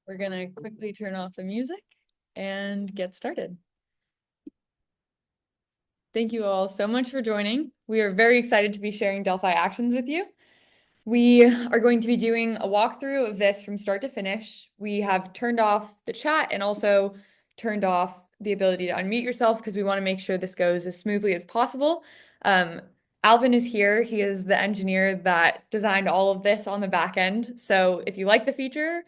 We're gonna quickly turn off the music and get started. Thank you all so much for joining. We are very excited to be sharing Delphi actions with you. We are going to be doing a walkthrough of this from start to finish. We have turned off the chat and also turned off the ability to unmute yourself because we want to make sure this goes as smoothly as possible. Alvin is here. He is the engineer that designed all of this on the back end. So if you like the feature,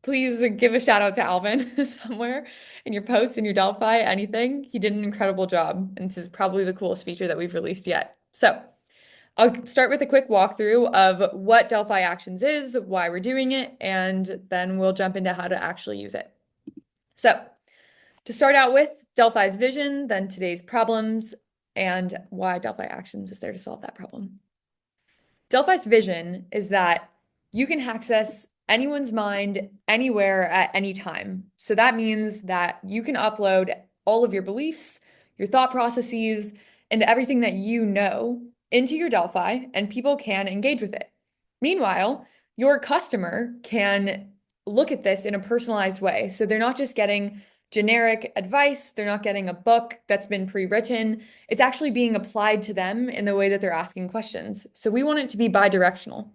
please give a shout out to Alvin somewhere in your posts, in your Delphi, anything. He did an incredible job, and this is probably the coolest feature that we've released yet. So I'll start with a quick walkthrough of what Delphi Actions is, why we're doing it, and then we'll jump into how to actually use it. So to start out with, Delphi's vision, then today's problems, and why Delphi Actions is there to solve that problem. Delphi's vision is that you can access anyone's mind anywhere at any time. So that means that you can upload all of your beliefs, your thought processes, and everything that you know into your Delphi, and people can engage with it. Meanwhile, your customer can look at this in a personalized way. So they're not just getting generic advice, they're not getting a book that's been pre-written. It's actually being applied to them in the way that they're asking questions. So we want it to be bi-directional.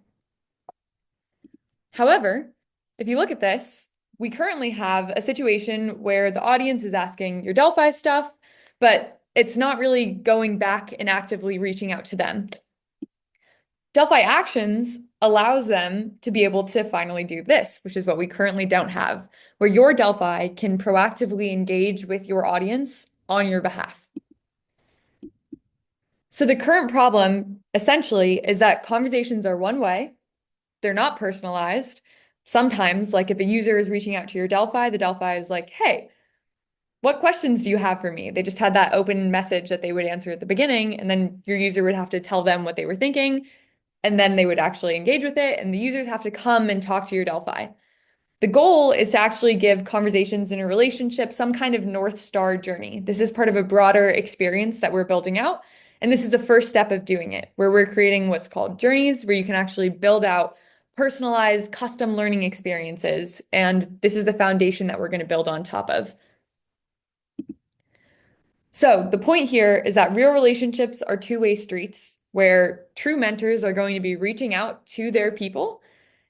However, if you look at this, we currently have a situation where the audience is asking your Delphi stuff, but it's not really going back and actively reaching out to them. Delphi Actions allows them to be able to finally do this, which is what we currently don't have, where your Delphi can proactively engage with your audience on your behalf. So the current problem essentially is that conversations are one way, they're not personalized. Sometimes, like if a user is reaching out to your Delphi, the Delphi is like, hey, what questions do you have for me? They just had that open message that they would answer at the beginning, and then your user would have to tell them what they were thinking, and then they would actually engage with it, and the users have to come and talk to your Delphi. The goal is to actually give conversations in a relationship some kind of North Star journey. This is part of a broader experience that we're building out. And this is the first step of doing it, where we're creating what's called journeys, where you can actually build out personalized custom learning experiences. And this is the foundation that we're going to build on top of. So the point here is that real relationships are two-way streets where true mentors are going to be reaching out to their people,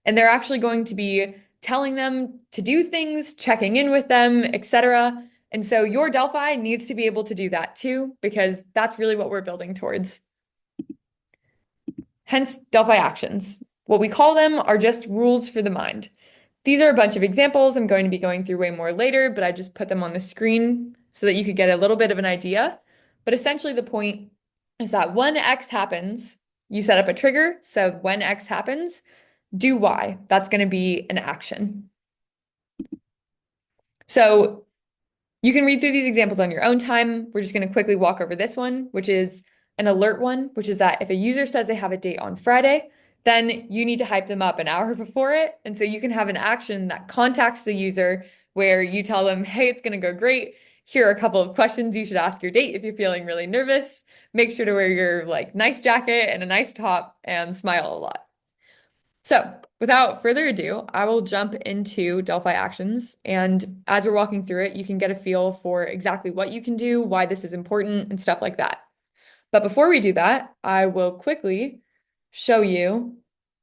and they're actually going to be telling them to do things, checking in with them, etc. And so your Delphi needs to be able to do that too, because that's really what we're building towards. Hence, Delphi actions. What we call them are just rules for the mind. These are a bunch of examples I'm going to be going through way more later, but I just put them on the screen so that you could get a little bit of an idea. But essentially the point is that when X happens, you set up a trigger. So when X happens, do Y. That's going to be an action. So you can read through these examples on your own time. We're just going to quickly walk over this one, which is an alert one, which is that if a user says they have a date on Friday, then you need to hype them up an hour before it. And so you can have an action that contacts the user where you tell them, hey, it's going to go great. Here are a couple of questions you should ask your date if you're feeling really nervous. Make sure to wear your nice jacket and a nice top and smile a lot. So without further ado, I will jump into Delphi Actions. And as we're walking through it, you can get a feel for exactly what you can do, why this is important, and stuff like that. But before we do that, I will quickly show you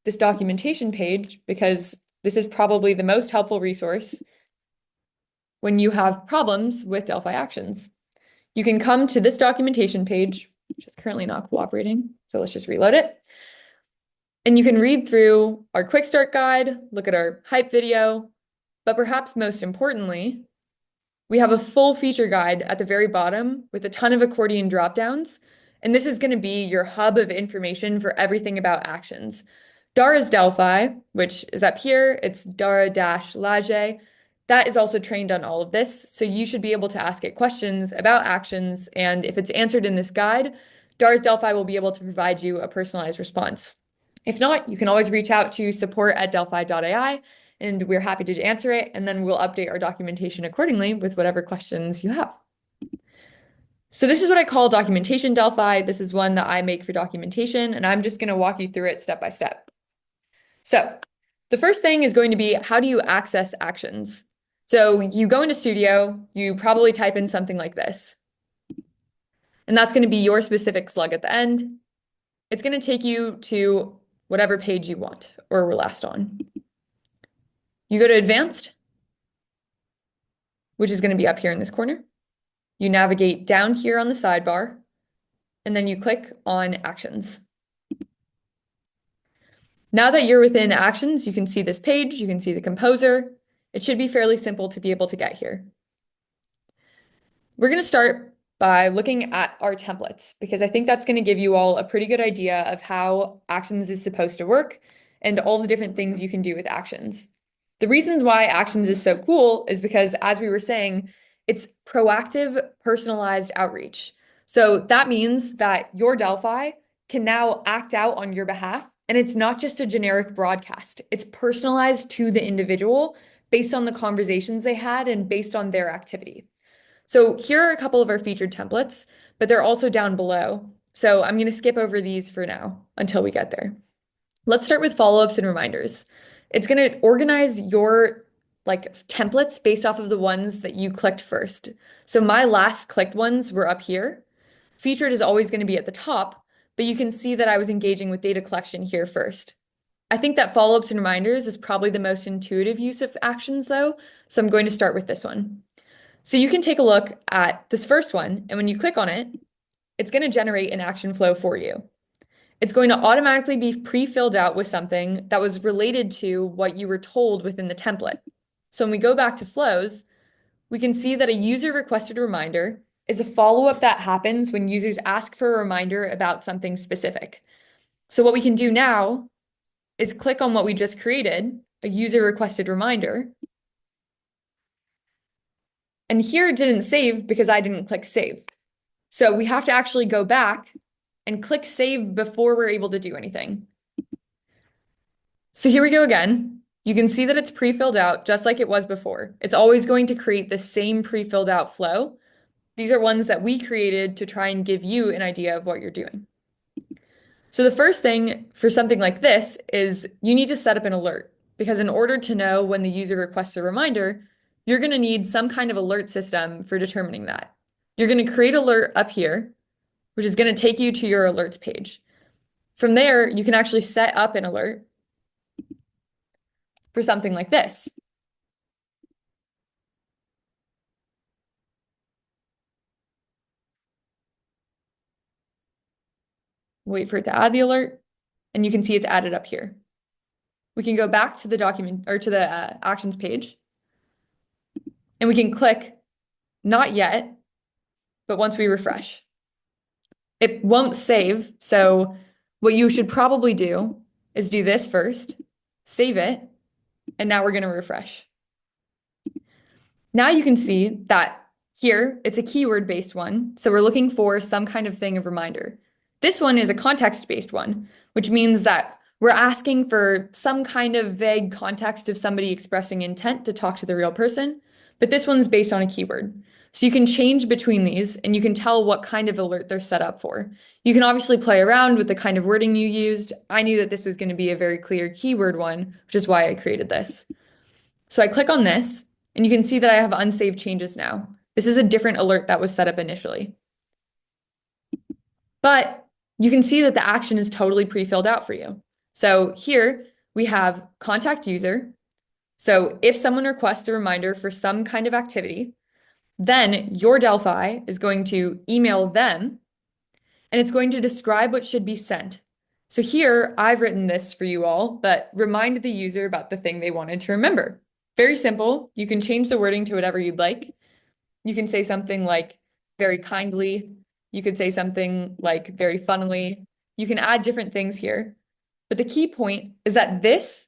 this documentation page because this is probably the most helpful resource when you have problems with Delphi Actions. You can come to this documentation page, which is currently not cooperating. So let's just reload it. And you can read through our quick start guide, look at our hype video, but perhaps most importantly, we have a full feature guide at the very bottom with a ton of accordion dropdowns. And this is going to be your hub of information for everything about actions. Dara's Delphi, which is up here, it's Dara-Lage. That is also trained on all of this. So you should be able to ask it questions about actions. And if it's answered in this guide, Dara's Delphi will be able to provide you a personalized response. If not, you can always reach out to support@delphi.ai, and we're happy to answer it, and then we'll update our documentation accordingly with whatever questions you have. So this is what I call documentation Delphi. This is one that I make for documentation, and I'm just going to walk you through it step by step. So The first thing is going to be, how do you access actions? So you go into Studio, you probably type in something like this. And that's going to be your specific slug at the end. It's going to take you to whatever page you want or we're last on. You go to Advanced, which is going to be up here in this corner. You navigate down here on the sidebar, and then you click on Actions. Now that you're within Actions, you can see this page, you can see the composer. It should be fairly simple to be able to get here. We're going to start by looking at our templates, because I think that's going to give you all a pretty good idea of how Actions is supposed to work and all the different things you can do with Actions. The reasons why Actions is so cool is because, as we were saying, it's proactive, personalized outreach. So that means that your Delphi can now act out on your behalf, and it's not just a generic broadcast. It's personalized to the individual based on the conversations they had and based on their activity. So here are a couple of our featured templates, but they're also down below. So I'm going to skip over these for now until we get there. Let's start with follow-ups and reminders. It's going to organize your templates based off of the ones that you clicked first. So my last clicked ones were up here. Featured is always going to be at the top, but you can see that I was engaging with data collection here first. I think that follow-ups and reminders is probably the most intuitive use of actions though, so I'm going to start with this one. So you can take a look at this first one, and when you click on it, it's going to generate an action flow for you. It's going to automatically be pre-filled out with something that was related to what you were told within the template. So when we go back to flows, we can see that a user requested reminder is a follow-up that happens when users ask for a reminder about something specific. So what we can do now is click on what we just created, a user requested reminder. And here it didn't save because I didn't click save. So we have to actually go back and click save before we're able to do anything. So here we go again. You can see that it's pre-filled out just like it was before. It's always going to create the same pre-filled out flow. These are ones that we created to try and give you an idea of what you're doing. So the first thing for something like this is you need to set up an alert, because in order to know when the user requests a reminder, you're going to need some kind of alert system for determining that. You're going to create alert up here, which is going to take you to your alerts page. From there, you can actually set up an alert for something like this. Wait for it to add the alert, and you can see it's added up here. We can go back to the document or to the actions page, and we can click not yet, but once we refresh. It won't save, so what you should probably do is do this first, save it, and now we're going to refresh. Now you can see that here it's a keyword-based one, so we're looking for some kind of thing of reminder. This one is a context-based one, which means that we're asking for some kind of vague context of somebody expressing intent to talk to the real person, but this one's based on a keyword. So you can change between these and you can tell what kind of alert they're set up for. You can obviously play around with the kind of wording you used. I knew that this was going to be a very clear keyword one, which is why I created this. So I click on this and you can see that I have unsaved changes now. This is a different alert that was set up initially. But you can see that the action is totally pre-filled out for you. So here we have contact user. So if someone requests a reminder for some kind of activity, then your Delphi is going to email them and it's going to describe what should be sent. So here I've written this for you all, but remind the user about the thing they wanted to remember. Very simple. You can change the wording to whatever you'd like. You can say something like very kindly. You could say something like very funnily. You can add different things here. But the key point is that this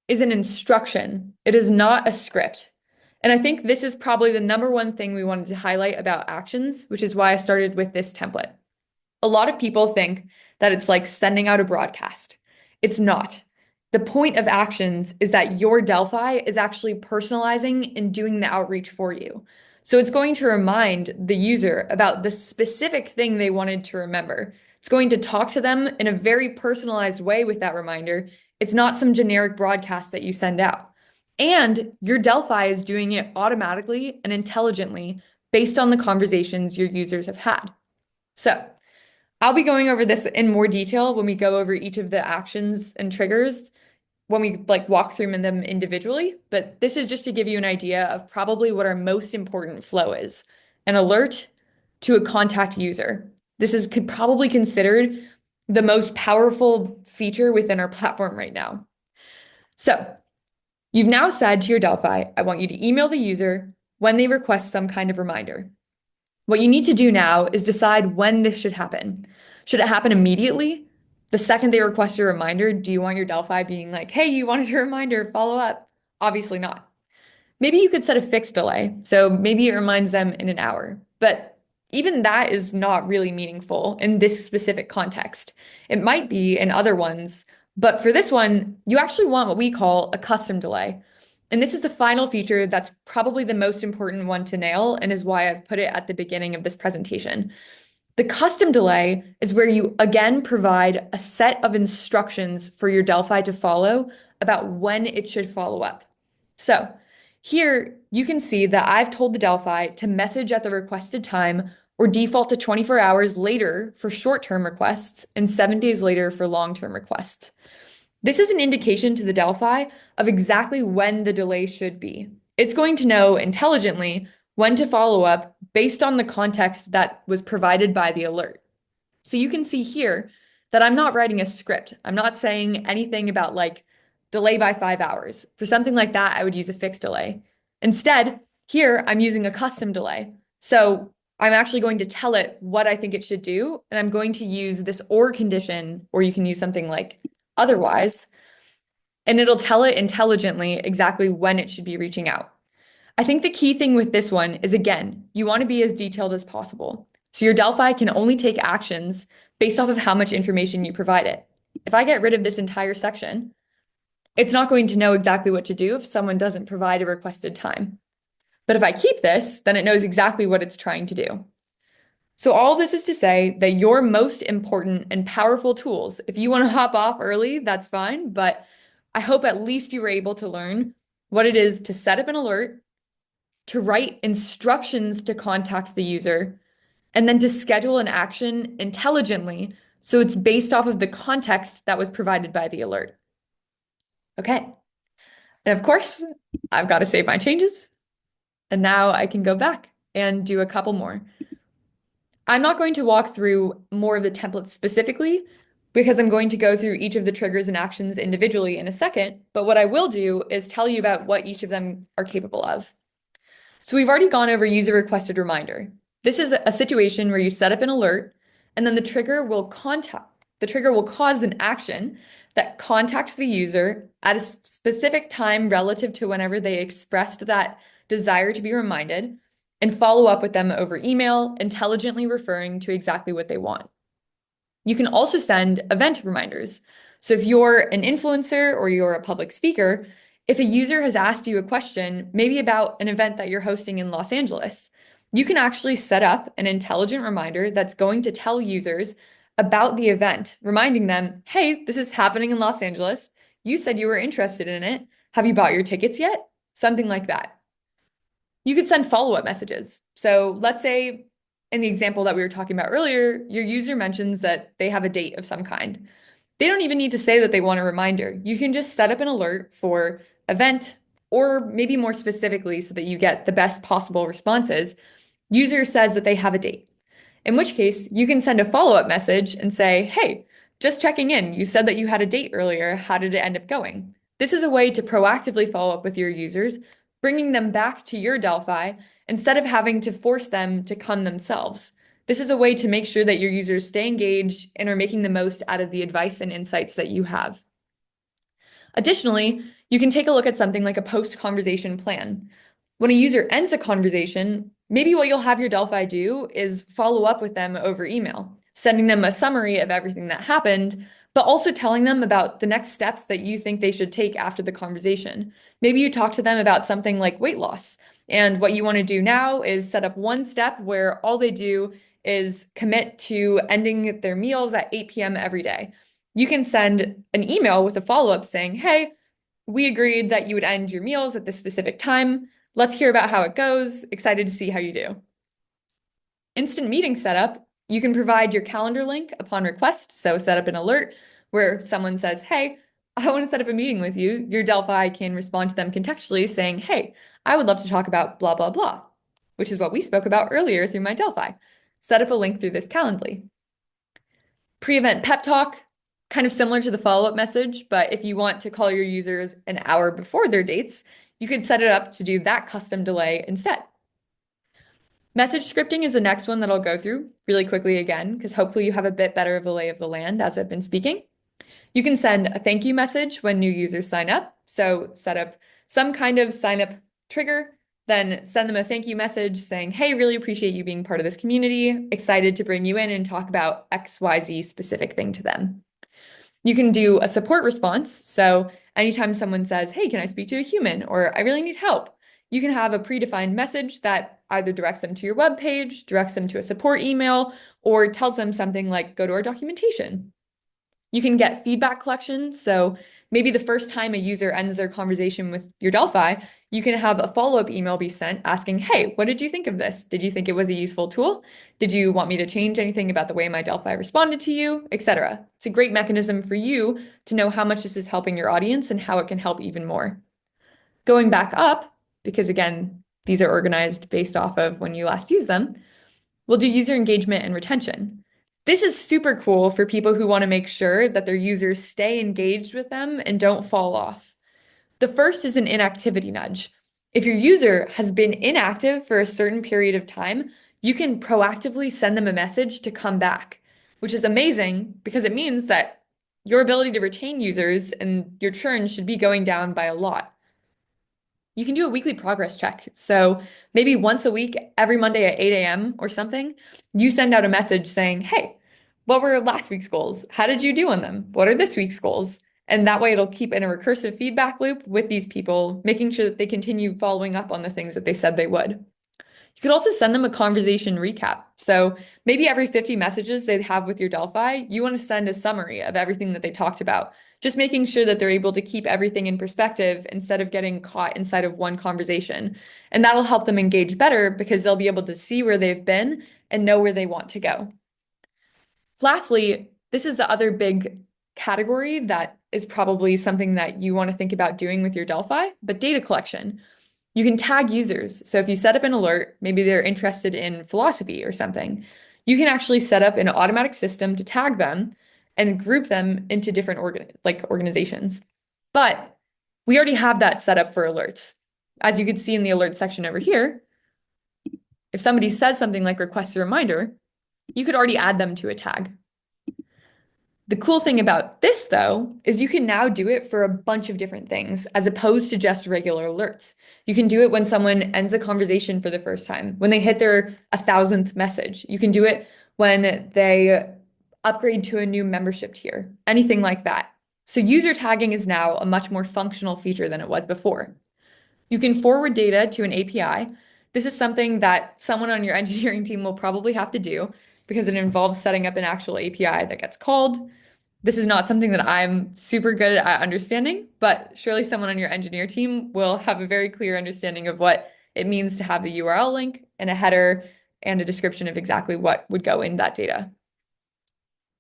is an instruction. It is not a script. And I think this is probably the number one thing we wanted to highlight about actions, which is why I started with this template. A lot of people think that it's like sending out a broadcast. It's not. The point of actions is that your Delphi is actually personalizing and doing the outreach for you. So it's going to remind the user about the specific thing they wanted to remember. It's going to talk to them in a very personalized way with that reminder, It's not some generic broadcast that you send out. And your Delphi is doing it automatically and intelligently based on the conversations your users have had. So I'll be going over this in more detail when we go over each of the actions and triggers when we like walk through them individually, but this is just to give you an idea of probably what our most important flow is. An alert to a contact user. This is probably considered the most powerful feature within our platform right now. So you've now said to your Delphi, I want you to email the user when they request some kind of reminder. What you need to do now is decide when this should happen. Should it happen immediately? The second they request a reminder, do you want your Delphi being like, hey, you wanted a reminder, follow up? Obviously not. Maybe you could set a fixed delay. So maybe it reminds them in an hour. But even that is not really meaningful in this specific context. It might be in other ones, but for this one, you actually want what we call a custom delay. And this is the final feature that's probably the most important one to nail and is why I've put it at the beginning of this presentation. The custom delay is where you again provide a set of instructions for your Delphi to follow about when it should follow up. So here you can see that I've told the Delphi to message at the requested time or default to 24 hours later for short-term requests and 7 days later for long-term requests. This is an indication to the Delphi of exactly when the delay should be. It's going to know intelligently when to follow up based on the context that was provided by the alert. So you can see here that I'm not writing a script. I'm not saying anything about like delay by 5 hours. For something like that, I would use a fixed delay. Instead, here I'm using a custom delay. So I'm actually going to tell it what I think it should do, and I'm going to use this or condition, or you can use something like otherwise, and it'll tell it intelligently exactly when it should be reaching out. I think the key thing with this one is, again, you want to be as detailed as possible. So your Delphi can only take actions based off of how much information you provide it. If I get rid of this entire section, it's not going to know exactly what to do if someone doesn't provide a requested time. But if I keep this, then it knows exactly what it's trying to do. So all this is to say that your most important and powerful tools, if you want to hop off early, that's fine, but I hope at least you were able to learn what it is to set up an alert, to write instructions to contact the user, and then to schedule an action intelligently so it's based off of the context that was provided by the alert. Okay. And of course, I've got to save my changes. And now I can go back and do a couple more. I'm not going to walk through more of the templates specifically because I'm going to go through each of the triggers and actions individually in a second. But what I will do is tell you about what each of them are capable of. So we've already gone over user requested reminder. This is a situation where you set up an alert and then the trigger will cause an action that contacts the user at a specific time relative to whenever they expressed that desire to be reminded and follow up with them over email, intelligently referring to exactly what they want. You can also send event reminders. So if you're an influencer or you're a public speaker, if a user has asked you a question, maybe about an event that you're hosting in Los Angeles, you can actually set up an intelligent reminder that's going to tell users about the event, reminding them, hey, this is happening in Los Angeles. You said you were interested in it. Have you bought your tickets yet? Something like that. You could send follow-up messages. So let's say in the example that we were talking about earlier, your user mentions that they have a date of some kind. They don't even need to say that they want a reminder. You can just set up an alert for event, or maybe more specifically so that you get the best possible responses. User says that they have a date. In which case, you can send a follow-up message and say, hey, just checking in. You said that you had a date earlier. How did it end up going? This is a way to proactively follow up with your users, bringing them back to your Delphi instead of having to force them to come themselves. This is a way to make sure that your users stay engaged and are making the most out of the advice and insights that you have. Additionally, you can take a look at something like a post-conversation plan. When a user ends a conversation, maybe what you'll have your Delphi do is follow up with them over email, sending them a summary of everything that happened, but also telling them about the next steps that you think they should take after the conversation. Maybe you talk to them about something like weight loss, and what you want to do now is set up one step where all they do is commit to ending their meals at 8 p.m. every day. you can send an email with a follow-up saying, hey, we agreed that you would end your meals at this specific time. Let's hear about how it goes. Excited to see how you do. Instant meeting setup, you can provide your calendar link upon request. So set up an alert where someone says, hey, I want to set up a meeting with you. Your Delphi can respond to them contextually saying, hey, I would love to talk about blah, blah, blah, which is what we spoke about earlier through my Delphi. Set up a link through this Calendly. Pre-event pep talk, kind of similar to the follow-up message, but if you want to call your users an hour before their dates, you could set it up to do that custom delay instead. Message scripting is the next one that I'll go through really quickly again, because hopefully you have a bit better of a lay of the land as I've been speaking. You can send a thank you message when new users sign up. So set up some kind of sign up trigger, then send them a thank you message saying, hey, really appreciate you being part of this community. Excited to bring you in and talk about XYZ specific thing to them. You can do a support response. So anytime someone says, hey, can I speak to a human? Or I really need help, you can have a predefined message that either directs them to your web page, directs them to a support email, or tells them something like, go to our documentation. You can get feedback collection. So maybe the first time a user ends their conversation with your Delphi, you can have a follow-up email be sent asking, hey, what did you think of this? Did you think it was a useful tool? Did you want me to change anything about the way my Delphi responded to you, etc.? It's a great mechanism for you to know how much this is helping your audience and how it can help even more. Going back up, because again, these are organized based off of when you last used them, we'll do user engagement and retention. This is super cool for people who want to make sure that their users stay engaged with them and don't fall off. The first is an inactivity nudge. If your user has been inactive for a certain period of time, you can proactively send them a message to come back, which is amazing because it means that your ability to retain users and your churn should be going down by a lot. You can do a weekly progress check. So maybe once a week, every Monday at 8 a.m. or something, you send out a message saying, hey, what were last week's goals? How did you do on them? What are this week's goals? And that way it'll keep in a recursive feedback loop with these people, making sure that they continue following up on the things that they said they would. You could also send them a conversation recap. So maybe every 50 messages they have with your Delphi, you want to send a summary of everything that they talked about, just making sure that they're able to keep everything in perspective instead of getting caught inside of one conversation. And that'll help them engage better because they'll be able to see where they've been and know where they want to go. Lastly, this is the other big category that is probably something that you want to think about doing with your Delphi, but data collection. You can tag users. So if you set up an alert, maybe they're interested in philosophy or something, you can actually set up an automatic system to tag them and group them into different organizations. But we already have that set up for alerts. As you can see in the alert section over here, if somebody says something like request a reminder, you could already add them to a tag. The cool thing about this, though, is you can now do it for a bunch of different things as opposed to just regular alerts. You can do it when someone ends a conversation for the first time, when they hit their 1,000th message. You can do it when they upgrade to a new membership tier, anything like that. So user tagging is now a much more functional feature than it was before. You can forward data to an API. This is something that someone on your engineering team will probably have to do because it involves setting up an actual API that gets called. This is not something that I'm super good at understanding, but surely someone on your engineer team will have a very clear understanding of what it means to have the URL link and a header and a description of exactly what would go in that data.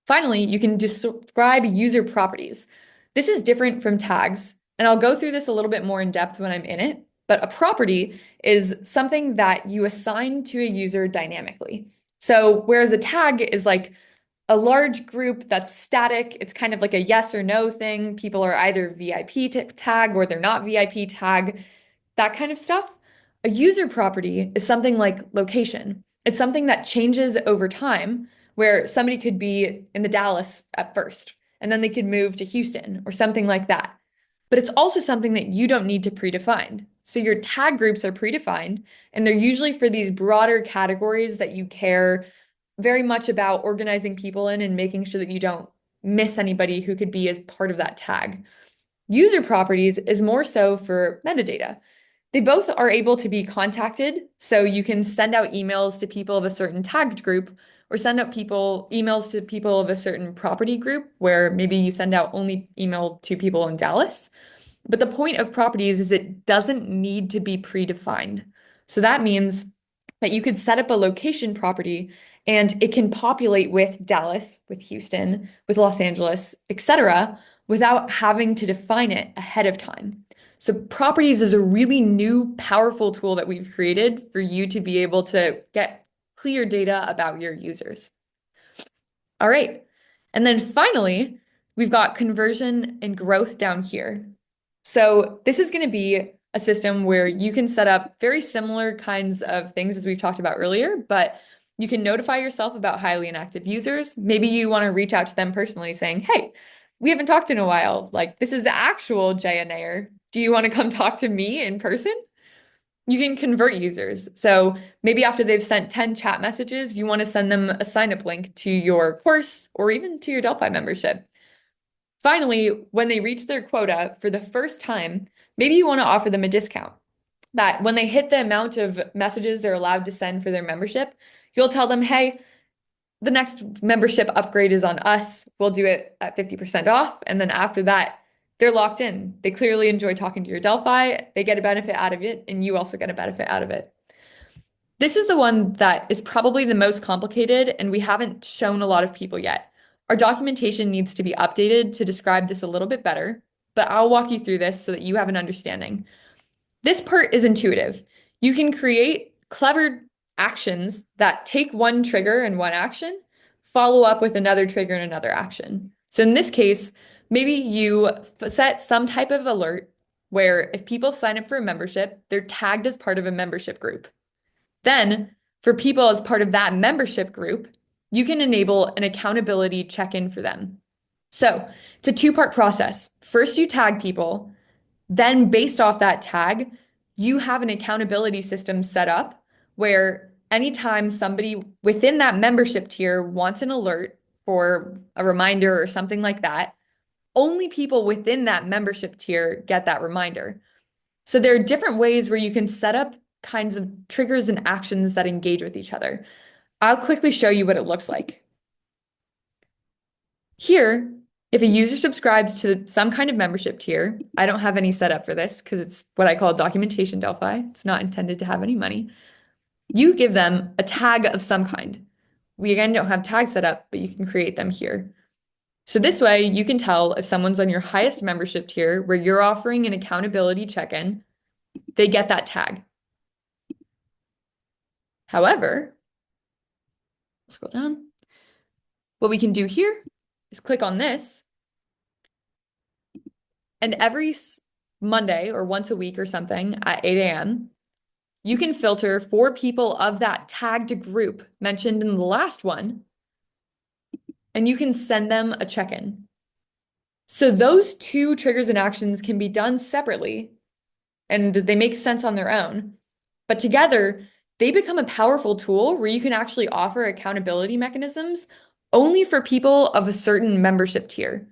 Finally, you can describe user properties. This is different from tags, and I'll go through this a little bit more in depth when I'm in it, but a property is something that you assign to a user dynamically. So whereas a tag is like a large group that's static, it's kind of like a yes or no thing. People are either VIP tag or they're not VIP tag, that kind of stuff. A user property is something like location. It's something that changes over time, where somebody could be in the Dallas at first, and then they could move to Houston or something like that. But it's also something that you don't need to predefine. So your tag groups are predefined, and they're usually for these broader categories that you care very much about organizing people in and making sure that you don't miss anybody who could be as part of that tag. User properties is more so for metadata. They both are able to be contacted, so you can send out emails to people of a certain tagged group, or send out emails to people of a certain property group where maybe you send out only email to people in Dallas. But the point of properties is it doesn't need to be predefined. So that means that you could set up a location property and it can populate with Dallas, with Houston, with Los Angeles, etc., without having to define it ahead of time. So properties is a really new, powerful tool that we've created for you to be able to get clear data about your users. All right. And then finally, we've got conversion and growth down here. So this is going to be a system where you can set up very similar kinds of things as we've talked about earlier, but you can notify yourself about highly inactive users. Maybe you want to reach out to them personally saying, hey, we haven't talked in a while. Like, this is the actual JNAer. Do you want to come talk to me in person? You can convert users. So maybe after they've sent 10 chat messages, you want to send them a sign-up link to your course or even to your Delphi membership. Finally, when they reach their quota for the first time, maybe you want to offer them a discount. That when they hit the amount of messages they're allowed to send for their membership, you'll tell them, hey, the next membership upgrade is on us. We'll do it at 50% off. And then after that, they're locked in. They clearly enjoy talking to your Delphi. They get a benefit out of it, and you also get a benefit out of it. This is the one that is probably the most complicated, and we haven't shown a lot of people yet. Our documentation needs to be updated to describe this a little bit better, but I'll walk you through this so that you have an understanding. This part is intuitive. You can create clever actions that take one trigger and one action, follow up with another trigger and another action. So in this case, maybe you set some type of alert where if people sign up for a membership, they're tagged as part of a membership group. Then, for people as part of that membership group, you can enable an accountability check-in for them. So it's a two-part process. First, you tag people. Then, based off that tag, you have an accountability system set up where anytime somebody within that membership tier wants an alert for a reminder or something like that, only people within that membership tier get that reminder. So there are different ways where you can set up kinds of triggers and actions that engage with each other. I'll quickly show you what it looks like. Here, if a user subscribes to some kind of membership tier, I don't have any set up for this because it's what I call documentation Delphi. It's not intended to have any money. You give them a tag of some kind. We again don't have tags set up, but you can create them here. So this way you can tell if someone's on your highest membership tier where you're offering an accountability check-in, they get that tag. However, scroll down. What we can do here is click on this, and every Monday or once a week or something at 8 a.m., you can filter for people of that tagged group mentioned in the last one, and you can send them a check-in. So those two triggers and actions can be done separately, and they make sense on their own. But together, they become a powerful tool where you can actually offer accountability mechanisms only for people of a certain membership tier.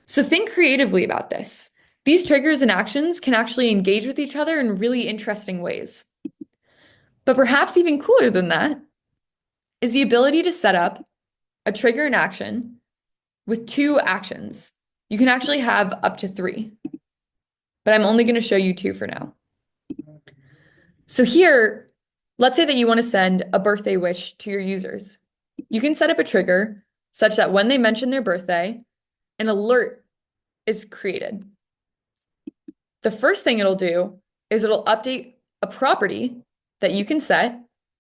So think creatively about this. These triggers and actions can actually engage with each other in really interesting ways. But perhaps even cooler than that is the ability to set up a trigger and action with two actions. You can actually have up to three, but I'm only going to show you two for now. So here, let's say that you want to send a birthday wish to your users. You can set up a trigger such that when they mention their birthday, an alert is created. The first thing it'll do is it'll update a property that you can set,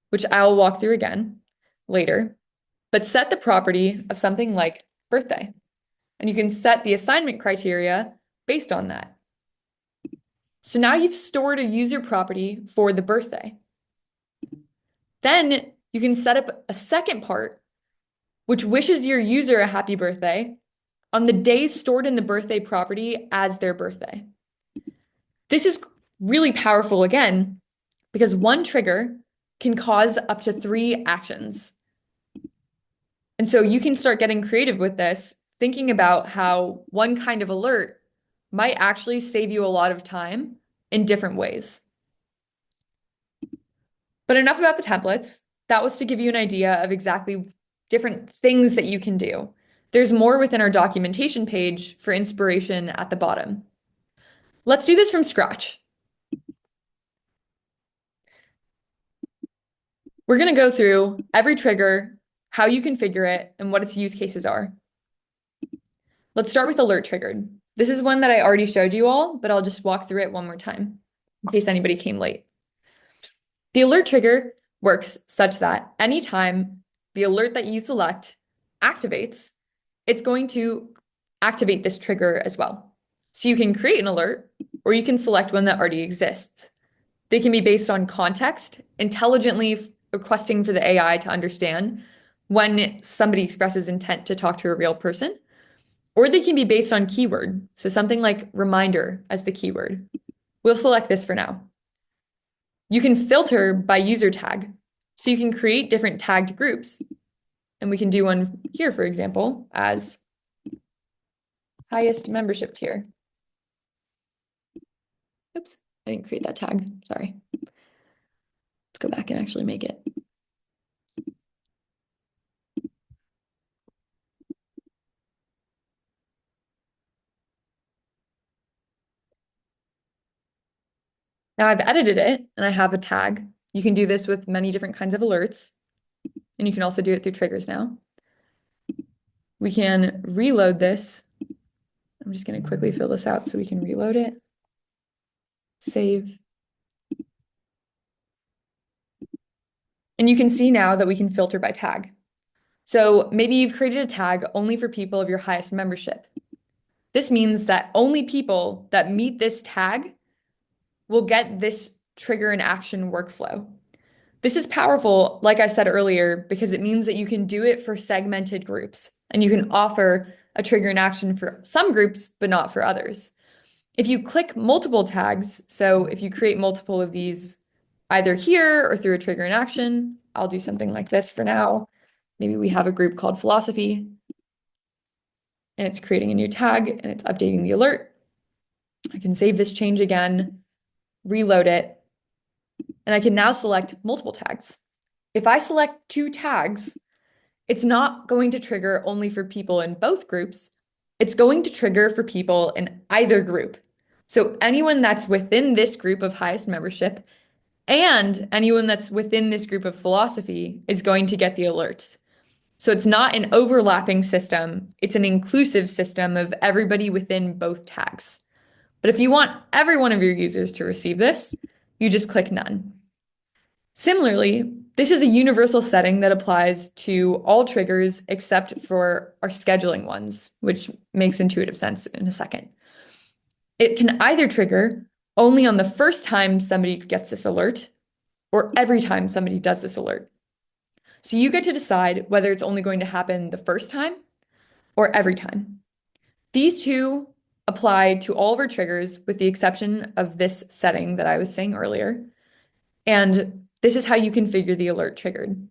which I'll walk through again later, but set the property of something like birthday. And you can set the assignment criteria based on that. So now you've stored a user property for the birthday. Then you can set up a second part, which wishes your user a happy birthday on the days stored in the birthday property as their birthday. This is really powerful again, because one trigger can cause up to three actions. And so you can start getting creative with this, thinking about how one kind of alert might actually save you a lot of time in different ways. But enough about the templates. That was to give you an idea of exactly different things that you can do. There's more within our documentation page for inspiration at the bottom. Let's do this from scratch. We're going to go through every trigger, how you configure it, and what its use cases are. Let's start with alert triggered. This is one that I already showed you all, but I'll just walk through it one more time in case anybody came late. The alert trigger works such that anytime the alert that you select activates, it's going to activate this trigger as well. So you can create an alert, or you can select one that already exists. They can be based on context, intelligently requesting for the AI to understand when somebody expresses intent to talk to a real person, or they can be based on keyword. So something like reminder as the keyword. We'll select this for now. You can filter by user tag. So you can create different tagged groups. And we can do one here, for example, as highest membership tier. Oops, I didn't create that tag. Sorry. Let's go back and actually make it. Now I've edited it and I have a tag. You can do this with many different kinds of alerts. And you can also do it through triggers now. We can reload this. I'm just going to quickly fill this out so we can reload it. Save. And you can see now that we can filter by tag. So maybe you've created a tag only for people of your highest membership. This means that only people that meet this tag will get this trigger and action workflow. This is powerful, like I said earlier, because it means that you can do it for segmented groups and you can offer a trigger and action for some groups, but not for others. If you click multiple tags, so if you create multiple of these either here or through a trigger and action, I'll do something like this for now. Maybe we have a group called philosophy and it's creating a new tag and it's updating the alert. I can save this change again, reload it, and I can now select multiple tags. If I select 2 tags, it's not going to trigger only for people in both groups. It's going to trigger for people in either group. So anyone that's within this group of highest membership and anyone that's within this group of philosophy is going to get the alerts. So it's not an overlapping system. It's an inclusive system of everybody within both tags. But if you want every one of your users to receive this, you just click none. Similarly, this is a universal setting that applies to all triggers except for our scheduling ones, which makes intuitive sense in a second. It can either trigger only on the first time somebody gets this alert or every time somebody does this alert. So you get to decide whether it's only going to happen the first time or every time. These two apply to all of our triggers with the exception of this setting that I was saying earlier. And this is how you configure the alert triggered.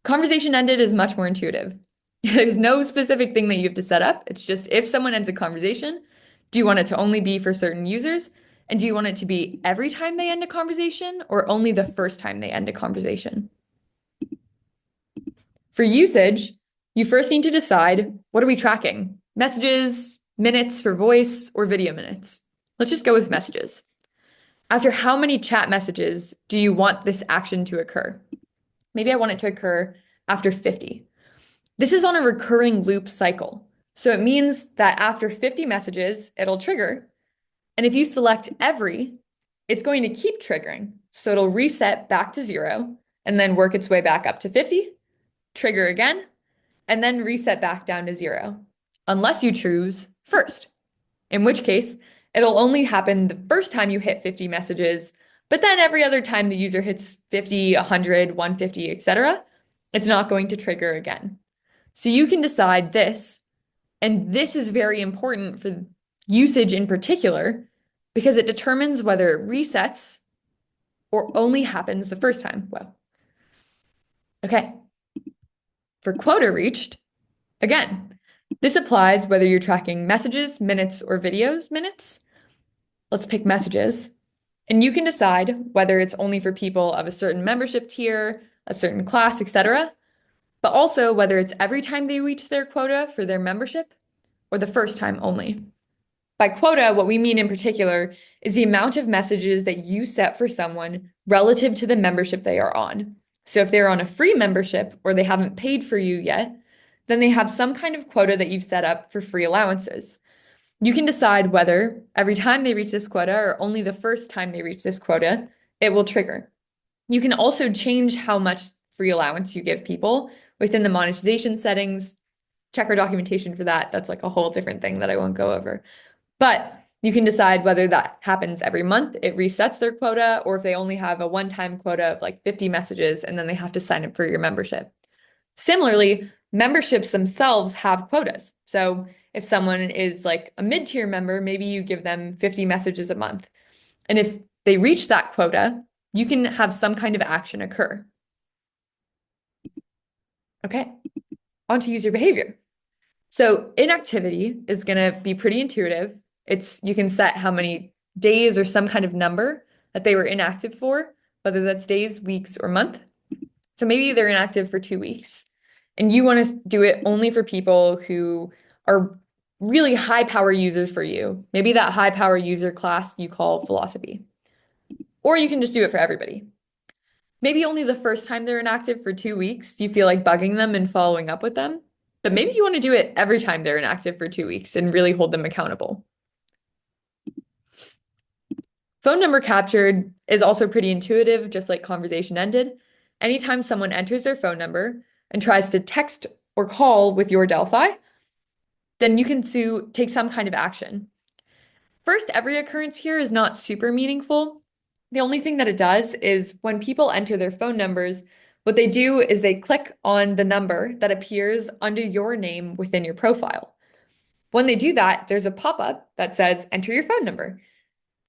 Conversation ended is much more intuitive. There's no specific thing that you have to set up. It's just if someone ends a conversation, do you want it to only be for certain users? And do you want it to be every time they end a conversation or only the first time they end a conversation? For usage, you first need to decide, what are we tracking? Messages, minutes for voice, or video minutes? Let's just go with messages. After how many chat messages do you want this action to occur? Maybe I want it to occur after 50. This is on a recurring loop cycle. So it means that after 50 messages, it'll trigger. And if you select every, it's going to keep triggering. So it'll reset back to 0 and then work its way back up to 50, trigger again, and then reset back down to 0, unless you choose first, in which case it'll only happen the first time you hit 50 messages, but then every other time the user hits 50, 100, 150, etc., it's not going to trigger again. So you can decide this, and this is very important for usage in particular, because it determines whether it resets or only happens the first time. Well, okay. For quota reached, again, this applies whether you're tracking messages, minutes, or videos, minutes. Let's pick messages. And you can decide whether it's only for people of a certain membership tier, a certain class, etc., but also whether it's every time they reach their quota for their membership or the first time only. By quota, what we mean in particular is the amount of messages that you set for someone relative to the membership they are on. So if they're on a free membership or they haven't paid for you yet, then they have some kind of quota that you've set up for free allowances. You can decide whether every time they reach this quota or only the first time they reach this quota, it will trigger. You can also change how much free allowance you give people within the monetization settings. Check our documentation for that. That's like a whole different thing that I won't go over. But you can decide whether that happens every month, it resets their quota, or if they only have a one-time quota of like 50 messages and then they have to sign up for your membership. Similarly, memberships themselves have quotas. So if someone is like a mid-tier member, maybe you give them 50 messages a month. And if they reach that quota, you can have some kind of action occur. Okay, on to user behavior. So inactivity is going to be pretty intuitive. You can set how many days or some kind of number that they were inactive for, whether that's days, weeks, or month. So maybe they're inactive for 2 weeks, and you want to do it only for people who are really high power users for you. Maybe that high power user class you call philosophy. Or you can just do it for everybody. Maybe only the first time they're inactive for 2 weeks, you feel like bugging them and following up with them. But maybe you want to do it every time they're inactive for 2 weeks and really hold them accountable. Phone number captured is also pretty intuitive, just like conversation ended. Anytime someone enters their phone number and tries to text or call with your Delphi, then you can take some kind of action. First, every occurrence here is not super meaningful. The only thing that it does is when people enter their phone numbers, what they do is they click on the number that appears under your name within your profile. When they do that, there's a pop-up that says, enter your phone number.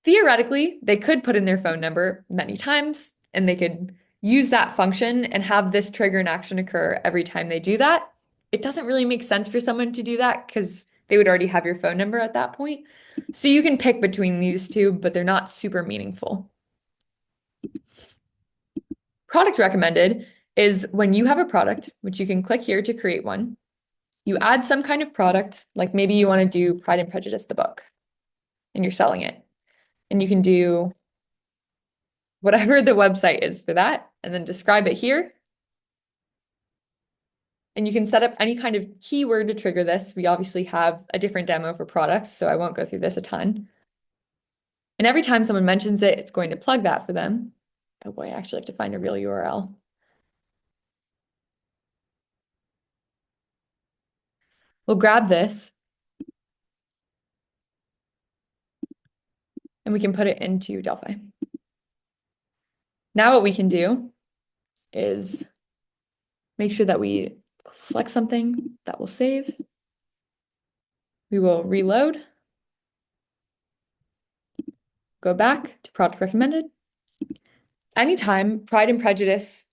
Theoretically, they could put in their phone number many times, and they could use that function and have this trigger an action occur every time they do that. It doesn't really make sense for someone to do that because they would already have your phone number at that point. So you can pick between these two, but they're not super meaningful. Product recommended is when you have a product, which you can click here to create one. You add some kind of product, like maybe you want to do Pride and Prejudice, the book, and you're selling it. And you can do whatever the website is for that, and then describe it here. And you can set up any kind of keyword to trigger this. We obviously have a different demo for products, so I won't go through this a ton. And every time someone mentions it, it's going to plug that for them. Oh boy, I actually have to find a real URL. We'll grab this and we can put it into Delphi. Now what we can do is make sure that we select something that will save. We will reload, go back to product recommended. Anytime Pride and Prejudice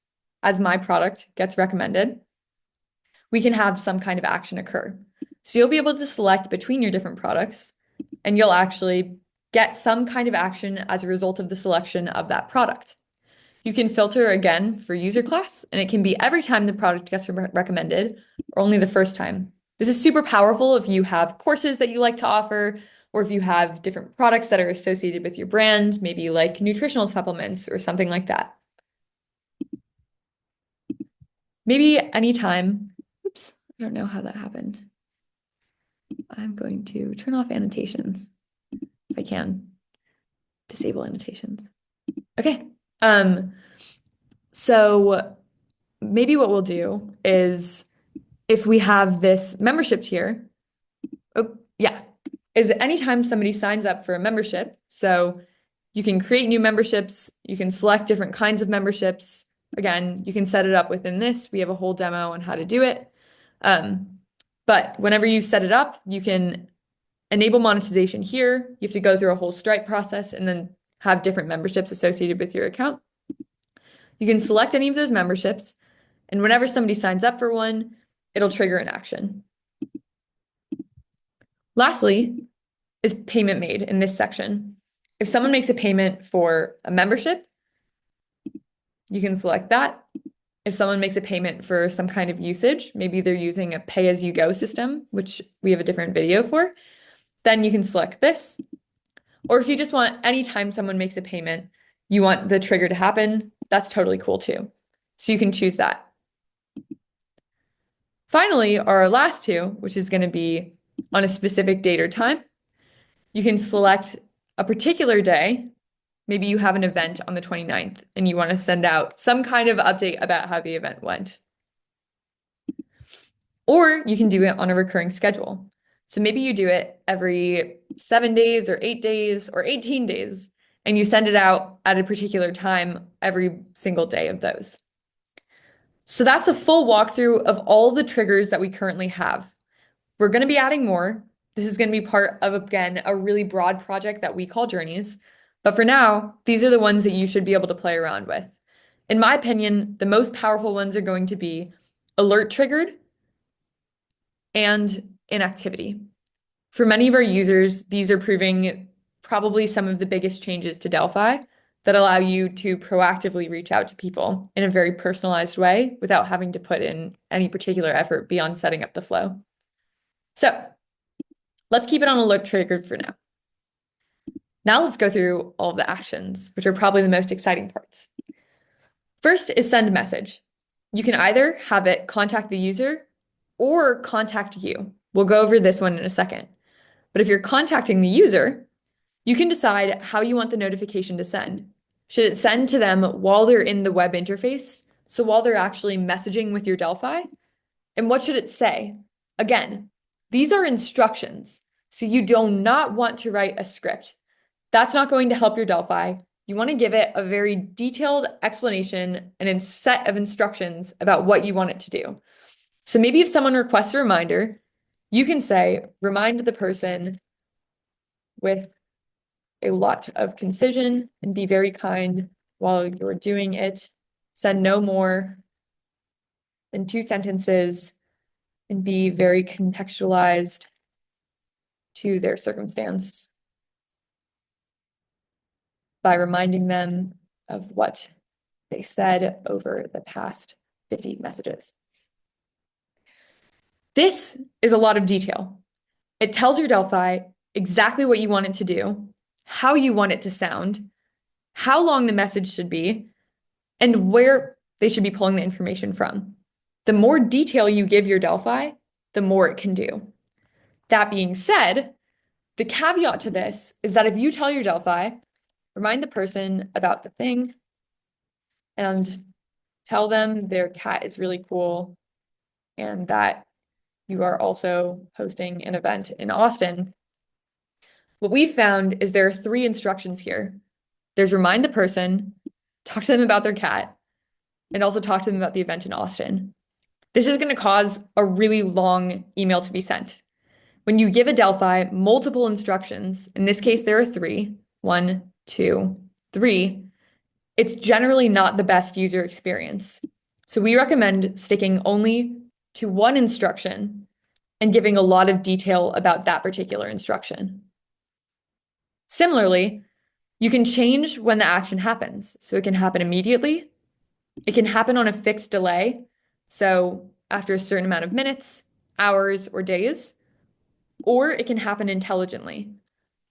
as my product gets recommended, we can have some kind of action occur. So you'll be able to select between your different products, and you'll actually get some kind of action as a result of the selection of that product. You can filter again for user class, and it can be every time the product gets recommended or only the first time. This is super powerful if you have courses that you like to offer, or if you have different products that are associated with your brand, maybe like nutritional supplements or something like that. Maybe anytime, oops, I don't know how that happened. I'm going to turn off annotations if I can. Disable annotations. Okay. So maybe what we'll do is if we have this membership tier, is anytime somebody signs up for a membership, so you can create new memberships, you can select different kinds of memberships. Again, you can set it up within this. We have a whole demo on how to do it. But whenever you set it up, you can enable monetization here. You have to go through a whole Stripe process and then have different memberships associated with your account. You can select any of those memberships, and whenever somebody signs up for one, it'll trigger an action. Lastly, is payment made in this section. If someone makes a payment for a membership, you can select that. if someone makes a payment for some kind of usage, maybe they're using a pay-as-you-go system, which we have a different video for, then you can select this. Or if you just want anytime someone makes a payment, you want the trigger to happen, that's totally cool too. So you can choose that. Finally, our last two, which is going to be on a specific date or time, you can select a particular day. Maybe you have an event on the 29th and you want to send out some kind of update about how the event went. Or you can do it on a recurring schedule. So maybe you do it every 7 days or 8 days or 18 days, and you send it out at a particular time every single day of those. So that's a full walkthrough of all the triggers that we currently have. We're going to be adding more. This is going to be part of, again, a really broad project that we call Journeys. But for now, these are the ones that you should be able to play around with. In my opinion, the most powerful ones are going to be alert triggered and inactivity. For many of our users, these are proving probably some of the biggest changes to Delphi that allow you to proactively reach out to people in a very personalized way without having to put in any particular effort beyond setting up the flow. So let's keep it on alert triggered for now. Now let's go through all of the actions, which are probably the most exciting parts. First is send message. You can either have it contact the user or contact you. We'll go over this one in a second. But if you're contacting the user, you can decide how you want the notification to send. Should it send to them while they're in the web interface? So while they're actually messaging with your Delphi? And what should it say? Again, these are instructions. So you do not want to write a script. That's not going to help your Delphi. You want to give it a very detailed explanation and a set of instructions about what you want it to do. So maybe if someone requests a reminder, you can say, remind the person with a lot of concision and be very kind while you're doing it. Send no more than 2 sentences and be very contextualized to their circumstance by reminding them of what they said over the past 50 messages. This is a lot of detail. It tells your Delphi exactly what you want it to do, how you want it to sound, how long the message should be, and where they should be pulling the information from. The more detail you give your Delphi, the more it can do. That being said, the caveat to this is that if you tell your Delphi, remind the person about the thing and tell them their cat is really cool and that you are also hosting an event in Austin, what we've found is there are 3 instructions here. There's remind the person, talk to them about their cat, and also talk to them about the event in Austin. This is going to cause a really long email to be sent. When you give a Delphi multiple instructions, in this case, there are 3, 1, 2, 3, it's generally not the best user experience. So we recommend sticking only to 1 instruction and giving a lot of detail about that particular instruction. Similarly, you can change when the action happens. So it can happen immediately. It can happen on a fixed delay. So after a certain amount of minutes, hours, or days, or it can happen intelligently.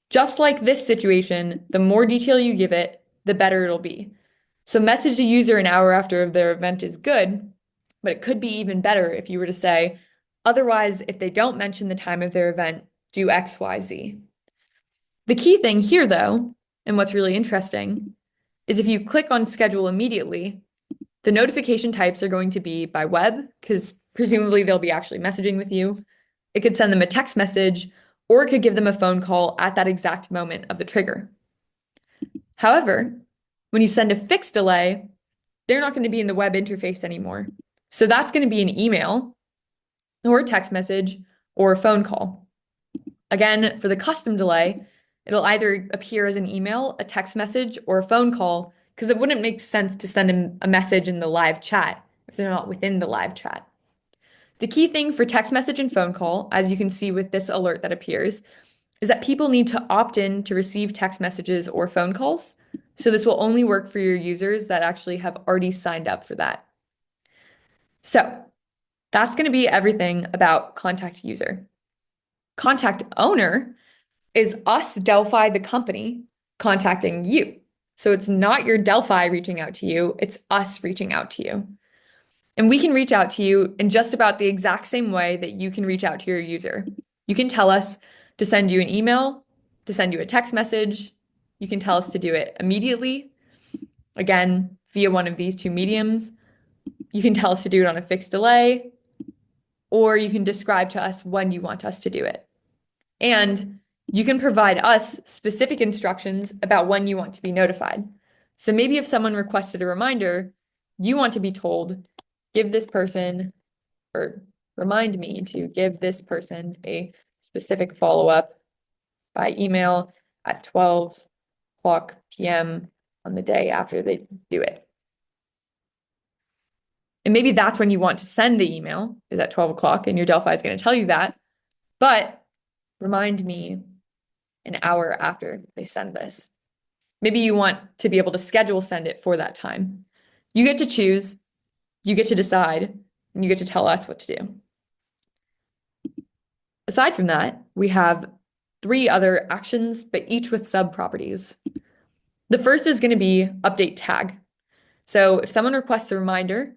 Just like this situation, the more detail you give it, the better it'll be. So message the user an hour after their event is good, but it could be even better if you were to say, otherwise, if they don't mention the time of their event, do X, Y, Z. The key thing here, though, and what's really interesting, is if you click on schedule immediately, the notification types are going to be by web, because presumably they'll be actually messaging with you. It could send them a text message, or it could give them a phone call at that exact moment of the trigger. However, when you send a fixed delay, they're not going to be in the web interface anymore. So that's going to be an email, or a text message, or a phone call. Again, for the custom delay, it'll either appear as an email, a text message, or a phone call, because it wouldn't make sense to send a message in the live chat if they're not within the live chat. The key thing for text message and phone call, as you can see with this alert that appears, is that people need to opt in to receive text messages or phone calls. So this will only work for your users that actually have already signed up for that. So that's going to be everything about contact user. Contact owner is us, Delphi, the company, contacting you. So it's not your Delphi reaching out to you, it's us reaching out to you. And we can reach out to you in just about the exact same way that you can reach out to your user. You can tell us to send you an email, to send you a text message. You can tell us to do it immediately, again, via one of these two mediums. You can tell us to do it on a fixed delay, or you can describe to us when you want us to do it. And you can provide us specific instructions about when you want to be notified. So maybe if someone requested a reminder, you want to be told, give this person, or remind me to give this person a specific follow-up by email at 12 p.m. on the day after they do it. And maybe that's when you want to send the email, is at 12 o'clock, and your Delphi is going to tell you that. But remind me an hour after they send this. Maybe you want to be able to schedule send it for that time. You get to choose, you get to decide, and you get to tell us what to do. Aside from that, we have 3 other actions, but each with sub-properties. The first is going to be update tag. So if someone requests a reminder,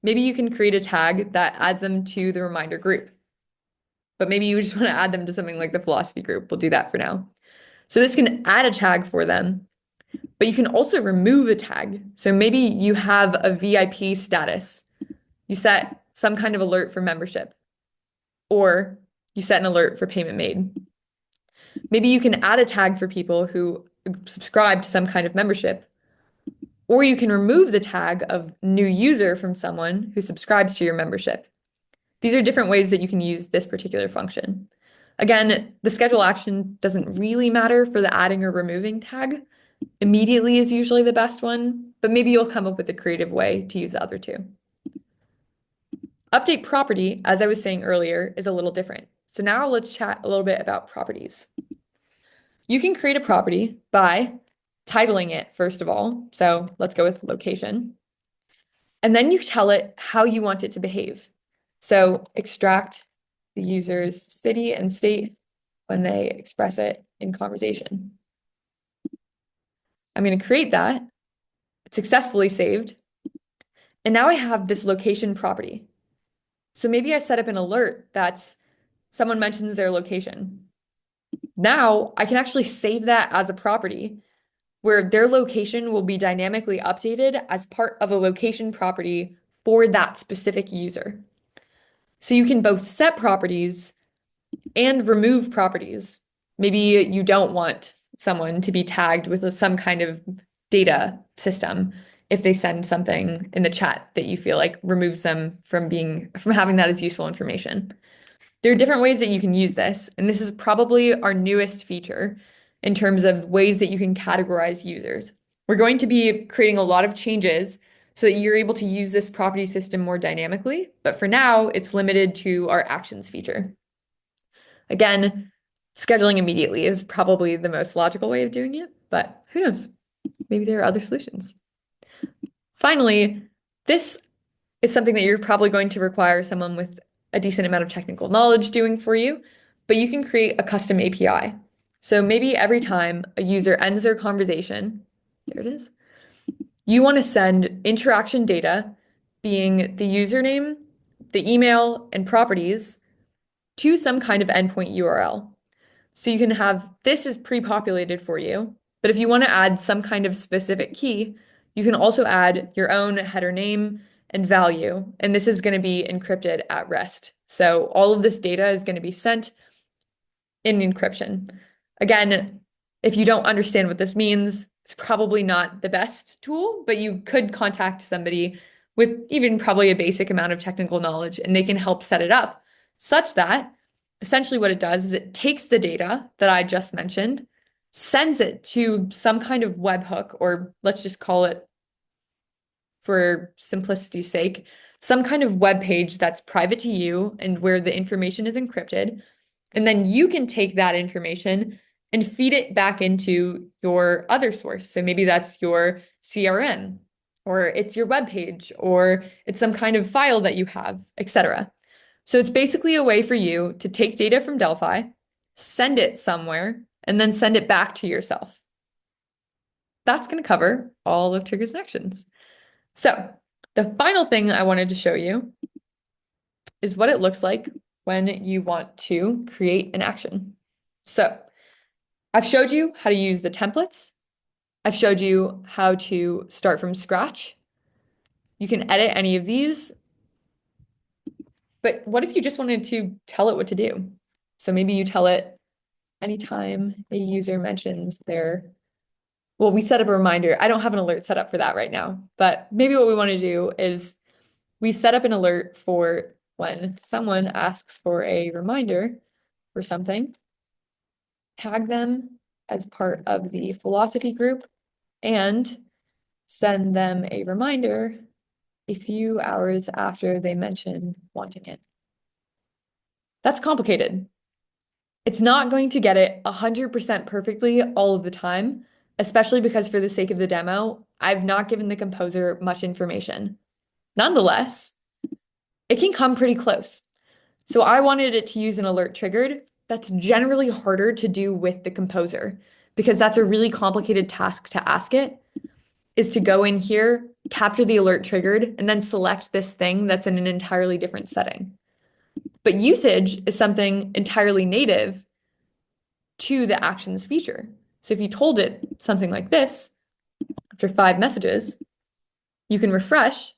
maybe you can create a tag that adds them to the reminder group. But maybe you just want to add them to something like the philosophy group. We'll do that for now. So this can add a tag for them, but you can also remove a tag. So maybe you have a VIP status. You set some kind of alert for membership, or you set an alert for payment made. Maybe you can add a tag for people who subscribe to some kind of membership, or you can remove the tag of new user from someone who subscribes to your membership. These are different ways that you can use this particular function. Again, the schedule action doesn't really matter for the adding or removing tag. Immediately is usually the best one, but maybe you'll come up with a creative way to use the other two. Update property, as I was saying earlier, is a little different. So now let's chat a little bit about properties. You can create a property by titling it, first of all. So let's go with location. And then you tell it how you want it to behave. So extract the user's city and state when they express it in conversation. I'm going to create that. It's successfully saved. And now I have this location property. So maybe I set up an alert that's someone mentions their location. Now I can actually save that as a property where their location will be dynamically updated as part of a location property for that specific user. So you can both set properties and remove properties. Maybe you don't want someone to be tagged with some kind of data system if they send something in the chat that you feel like removes them from having that as useful information. There are different ways that you can use this, and this is probably our newest feature in terms of ways that you can categorize users. We're going to be creating a lot of changes so that you're able to use this property system more dynamically, but for now, it's limited to our actions feature. Again, scheduling immediately is probably the most logical way of doing it, but who knows? Maybe there are other solutions. Finally, this is something that you're probably going to require someone with a decent amount of technical knowledge doing for you, but you can create a custom API. So maybe every time a user ends their conversation, there it is, you want to send interaction data, being the username, the email, and properties, to some kind of endpoint URL. So you can have this is pre-populated for you, but if you want to add some kind of specific key, you can also add your own header name and value, and this is going to be encrypted at rest. So all of this data is going to be sent in encryption. Again, if you don't understand what this means, it's probably not the best tool, but you could contact somebody with even probably a basic amount of technical knowledge, and they can help set it up such that essentially what it does is it takes the data that I just mentioned, sends it to some kind of webhook, or let's just call it, for simplicity's sake, some kind of web page that's private to you and where the information is encrypted. And then you can take that information and feed it back into your other source. So maybe that's your CRM or it's your web page, or it's some kind of file that you have, etc. So it's basically a way for you to take data from Delphi, send it somewhere, and then send it back to yourself. That's going to cover all of triggers and actions. So the final thing I wanted to show you is what it looks like when you want to create an action. So I've showed you how to use the templates. I've showed you how to start from scratch. You can edit any of these, but what if you just wanted to tell it what to do? So maybe you tell it anytime a user mentions well, we set up a reminder. I don't have an alert set up for that right now, but maybe what we want to do is we've set up an alert for when someone asks for a reminder for something, tag them as part of the philosophy group, and send them a reminder a few hours after they mention wanting it. That's complicated. It's not going to get it 100% perfectly all of the time, especially because for the sake of the demo, I've not given the composer much information. Nonetheless, it can come pretty close. So I wanted it to use an alert triggered. That's generally harder to do with the composer because that's a really complicated task to ask it, is to go in here, capture the alert triggered, and then select this thing that's in an entirely different setting. But usage is something entirely native to the actions feature. So if you told it something like this, after 5 messages, you can refresh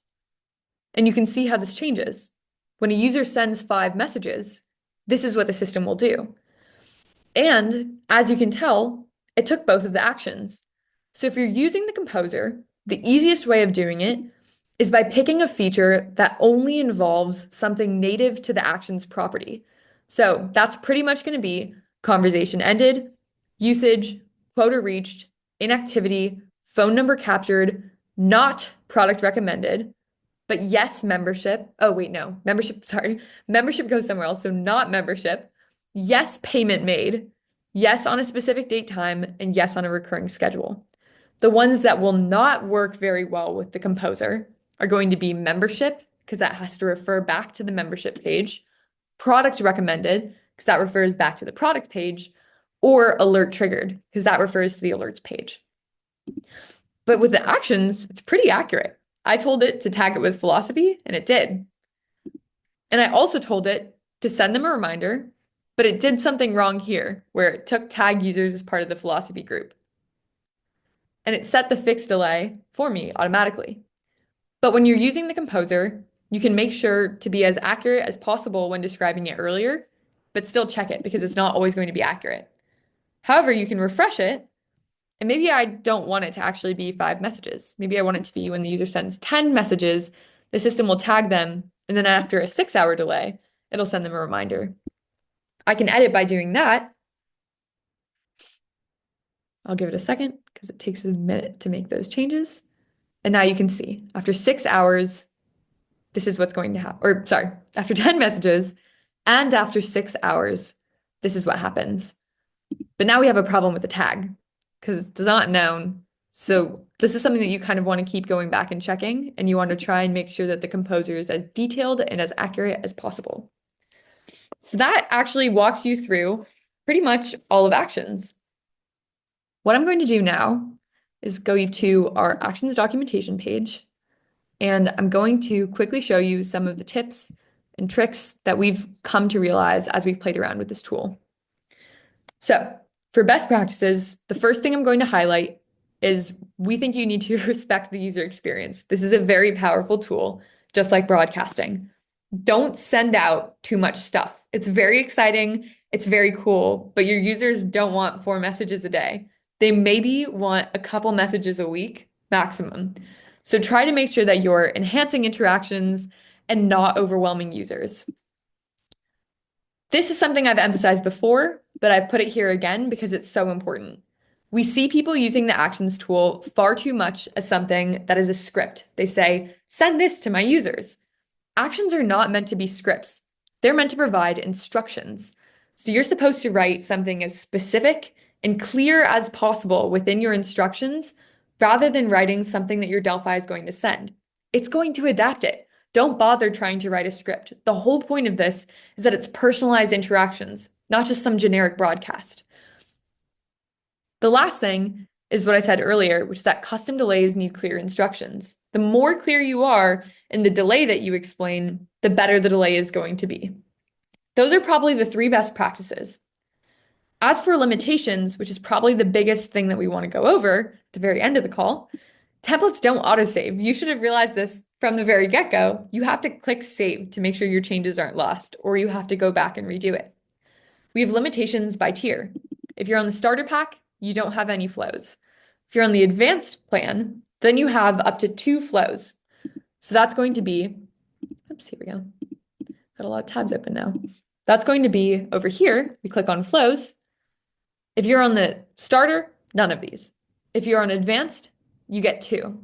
and you can see how this changes. When a user sends 5 messages, this is what the system will do. And as you can tell, it took both of the actions. So if you're using the composer, the easiest way of doing it is by picking a feature that only involves something native to the actions property. So that's pretty much going to be conversation ended, usage, quota reached, inactivity, phone number captured, not product recommended, but yes, membership. Oh, wait, no, membership, sorry. Membership goes somewhere else, so not membership. Yes, payment made. Yes, on a specific date time, and yes, on a recurring schedule. The ones that will not work very well with the composer are going to be membership, because that has to refer back to the membership page, product recommended, because that refers back to the product page, or alert triggered, because that refers to the alerts page. But with the actions, it's pretty accurate. I told it to tag it with philosophy, and it did. And I also told it to send them a reminder, but it did something wrong here, where it took tag users as part of the philosophy group. And it set the fixed delay for me automatically. But when you're using the composer, you can make sure to be as accurate as possible when describing it earlier, but still check it because it's not always going to be accurate. However, you can refresh it, and maybe I don't want it to actually be 5 messages. Maybe I want it to be when the user sends 10 messages, the system will tag them, and then after a 6-hour delay, it'll send them a reminder. I can edit by doing that. I'll give it a second because it takes a minute to make those changes. And now you can see after 6 hours, this is what's going to happen. Or sorry, after 10 messages and after 6 hours, this is what happens. But now we have a problem with the tag because it's not known. So this is something that you kind of want to keep going back and checking, and you want to try and make sure that the composer is as detailed and as accurate as possible. So that actually walks you through pretty much all of actions. What I'm going to do now is go to our actions documentation page, and I'm going to quickly show you some of the tips and tricks that we've come to realize as we've played around with this tool. So for best practices, the first thing I'm going to highlight is we think you need to respect the user experience. This is a very powerful tool, just like broadcasting. Don't send out too much stuff. It's very exciting, it's very cool, but your users don't want 4 messages a day. They maybe want a couple messages a week maximum. So try to make sure that you're enhancing interactions and not overwhelming users. This is something I've emphasized before, but I've put it here again because it's so important. We see people using the actions tool far too much as something that is a script. They say, send this to my users. Actions are not meant to be scripts. They're meant to provide instructions. So you're supposed to write something as specific and clear as possible within your instructions, rather than writing something that your Delphi is going to send. It's going to adapt it. Don't bother trying to write a script. The whole point of this is that it's personalized interactions, not just some generic broadcast. The last thing is what I said earlier, which is that custom delays need clear instructions. The more clear you are in the delay that you explain, the better the delay is going to be. Those are probably the three best practices. As for limitations, which is probably the biggest thing that we want to go over at the very end of the call, templates don't autosave. You should have realized this from the very get-go. You have to click save to make sure your changes aren't lost, or you have to go back and redo it. We have limitations by tier. If you're on the starter pack, you don't have any flows. If you're on the advanced plan, then you have up to 2 flows. So that's going to be, oops, here we go. Got a lot of tabs open now. That's going to be over here. We click on flows. If you're on the starter, none of these. If you're on advanced, you get 2.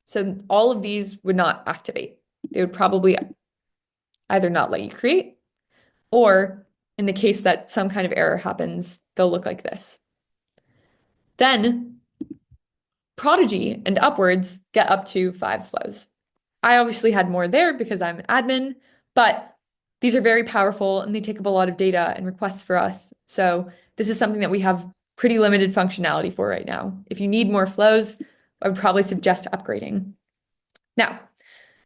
So all of these would not activate. They would probably either not let you create, or in the case that some kind of error happens, they'll look like this. Then Prodigy and upwards get up to 5 flows. I obviously had more there because I'm an admin, but these are very powerful and they take up a lot of data and requests for us. So this is something that we have pretty limited functionality for right now. If you need more flows, I would probably suggest upgrading. Now,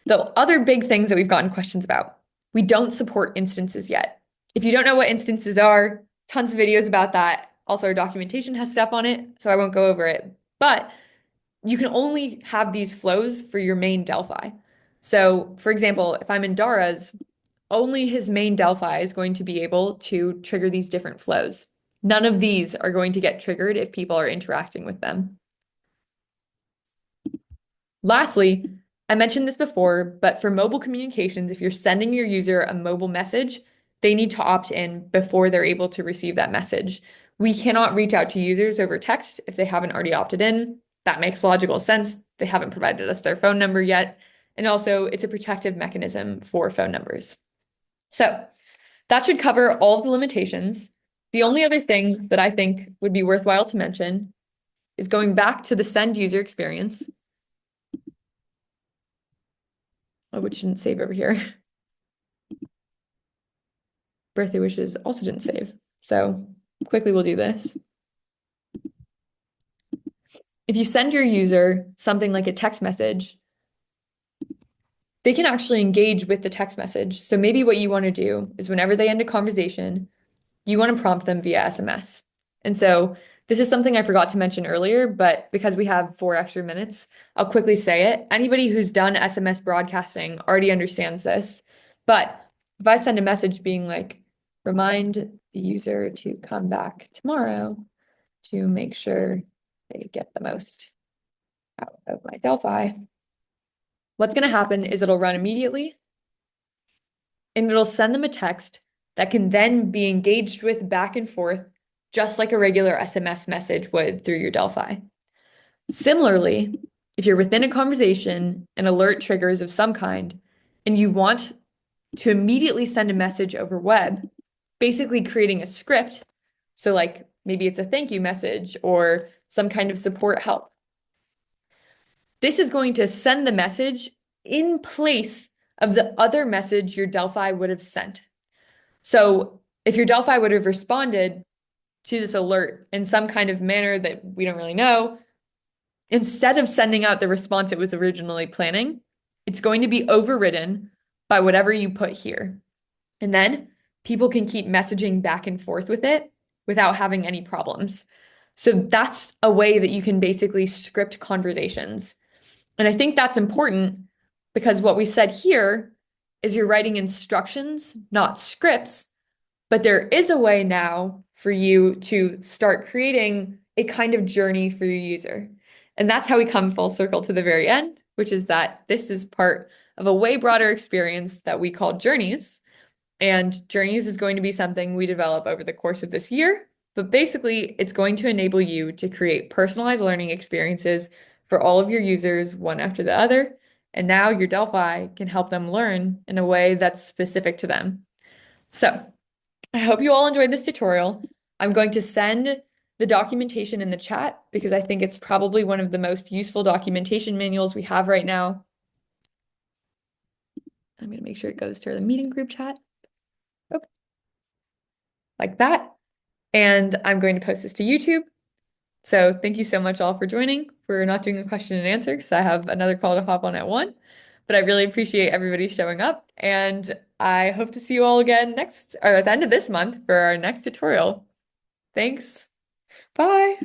the other big things that we've gotten questions about, we don't support instances yet. If you don't know what instances are, tons of videos about that. Also, our documentation has stuff on it, so I won't go over it. But you can only have these flows for your main Delphi. So, for example, if I'm in Dara's, only his main Delphi is going to be able to trigger these different flows. None of these are going to get triggered if people are interacting with them. Lastly, I mentioned this before, but for mobile communications, if you're sending your user a mobile message, they need to opt in before they're able to receive that message. We cannot reach out to users over text if they haven't already opted in. That makes logical sense. They haven't provided us their phone number yet. And also, it's a protective mechanism for phone numbers. So that should cover all of the limitations. The only other thing that I think would be worthwhile to mention is going back to the send user experience, which didn't save over here. Birthday wishes also didn't save. So quickly we'll do this. If you send your user something like a text message, they can actually engage with the text message. So maybe what you want to do is whenever they end a conversation, you want to prompt them via SMS. And so this is something I forgot to mention earlier, but because we have 4 extra minutes, I'll quickly say it. Anybody who's done SMS broadcasting already understands this. But if I send a message being like, remind the user to come back tomorrow to make sure they get the most out of my Delphi, what's going to happen is it'll run immediately and it'll send them a text that can then be engaged with back and forth, just like a regular SMS message would through your Delphi. Similarly, if you're within a conversation, an alert triggers of some kind, and you want to immediately send a message over web, basically creating a script, so like maybe it's a thank you message or some kind of support help. This is going to send the message in place of the other message your Delphi would have sent. So if your Delphi would have responded to this alert in some kind of manner that we don't really know, instead of sending out the response it was originally planning, it's going to be overridden by whatever you put here. And then people can keep messaging back and forth with it without having any problems. So that's a way that you can basically script conversations. And I think that's important because what we said here is you're writing instructions, not scripts, but there is a way now for you to start creating a kind of journey for your user. And that's how we come full circle to the very end, which is that this is part of a way broader experience that we call journeys. And journeys is going to be something we develop over the course of this year. But basically, it's going to enable you to create personalized learning experiences for all of your users, one after the other. And now your Delphi can help them learn in a way that's specific to them. So I hope you all enjoyed this tutorial. I'm going to send the documentation in the chat because I think it's probably one of the most useful documentation manuals we have right now. I'm going to make sure it goes to the meeting group chat. Oh, like that. And I'm going to post this to YouTube. So thank you so much all for joining. We're not doing a question and answer because I have another call to hop on at 1. But I really appreciate everybody showing up. And I hope to see you all again next or at the end of this month for our next tutorial. Thanks. Bye.